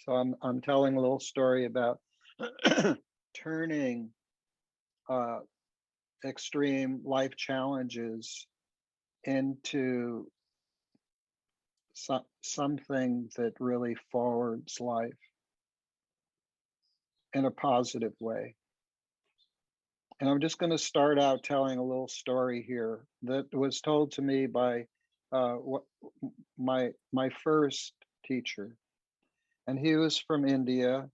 So I'm telling a little story about turning extreme life challenges into something that really forwards life in a positive way. And I'm just going to start out telling a little story here that was told to me by my first teacher, and he was from India,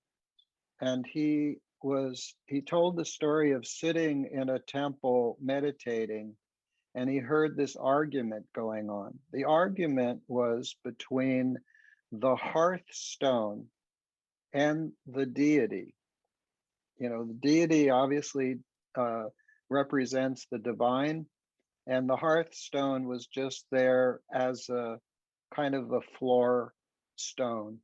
and he told the story of sitting in a temple meditating, and he heard this argument going on. The argument was between the hearthstone and the deity. You know, the deity obviously represents the divine, and the hearthstone was just there as a kind of a floor stone.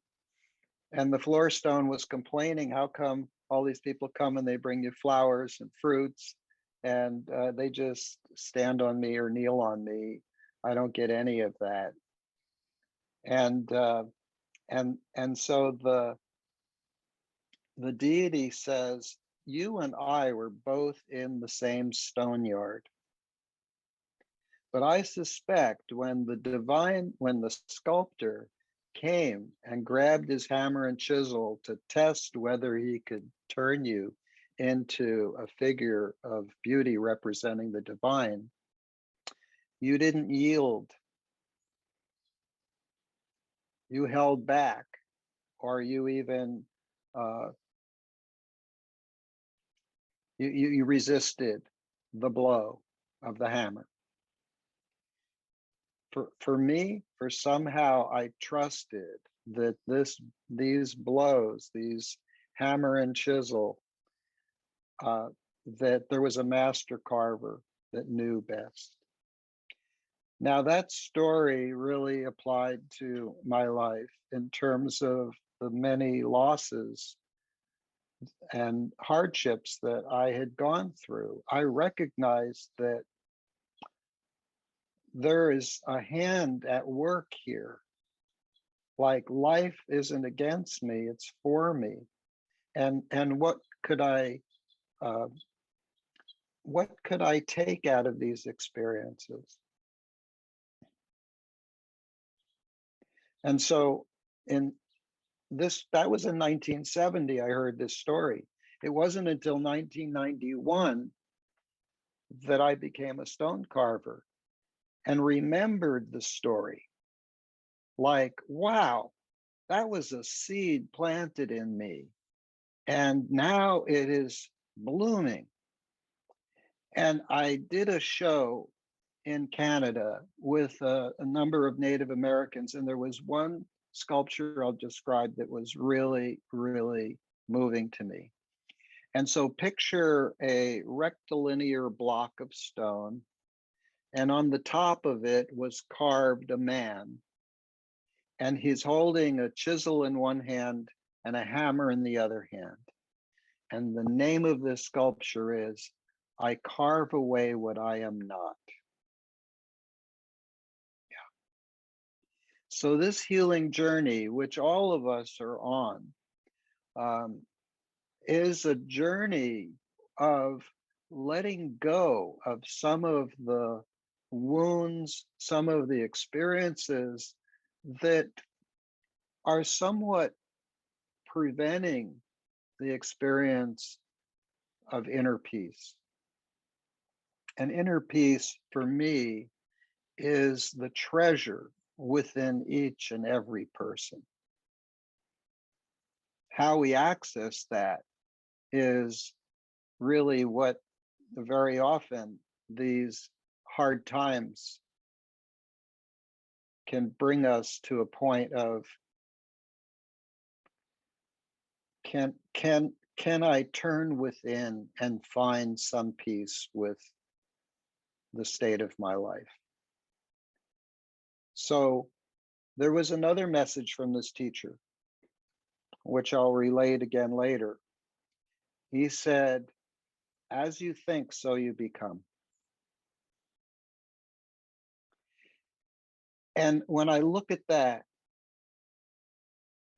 And the floor stone was complaining, how come all these people come and they bring you flowers and fruits, and they just stand on me or kneel on me? I don't get any of that. And so the deity says, you and I were both in the same stone yard. But I suspect when the sculptor came and grabbed his hammer and chisel to test whether he could turn you into a figure of beauty representing the divine, you didn't yield. You held back, or you even you resisted the blow of the hammer. For me, for somehow I trusted that these blows, these hammer and chisel, that there was a master carver that knew best. Now that story really applied to my life in terms of the many losses and hardships that I had gone through. I recognized that there is a hand at work here. Like, life isn't against me, it's for me. And what could I take out of these experiences? And so that was in 1970, I heard this story. It wasn't until 1991 that I became a stone carver and remembered the story. Like, wow, that was a seed planted in me, and now it is blooming. And I did a show in Canada with a number of Native Americans, and there was one sculpture I'll describe that was really, really moving to me. And so picture a rectilinear block of stone, and on the top of it was carved a man, and he's holding a chisel in one hand and a hammer in the other hand. And the name of this sculpture is, I carve away what I am not. Yeah. So this healing journey, which all of us are on, is a journey of letting go of some of the wounds, some of the experiences that are somewhat preventing the experience of inner peace. And inner peace, for me, is the treasure within each and every person. How we access that is really what very often these hard times can bring us to a point of, can I turn within and find some peace with the state of my life? So there was another message from this teacher, which I'll relate again later. He said, as you think, so you become. And when I look at that,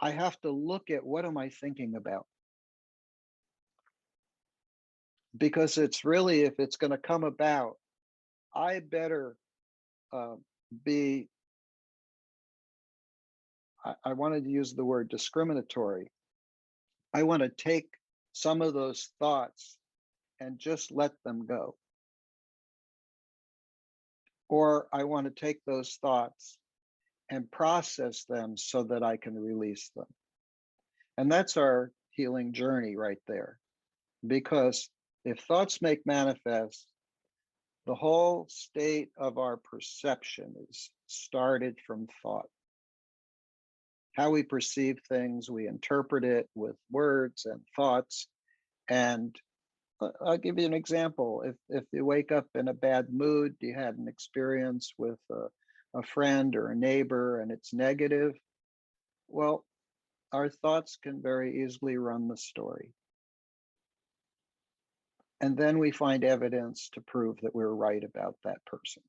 I have to look at what am I thinking about? Because it's really, if it's going to come about, I better uh, be, I wanted to use the word discriminatory. I want to take some of those thoughts and just let them go. Or I want to take those thoughts and process them so that I can release them. And that's our healing journey right there. Because if thoughts make manifest, the whole state of our perception is started from thought. How we perceive things, we interpret it with words and thoughts. And I'll give you an example. If you wake up in a bad mood, you had an experience with a friend or a neighbor and it's negative, well, our thoughts can very easily run the story. And then we find evidence to prove that we're right about that person.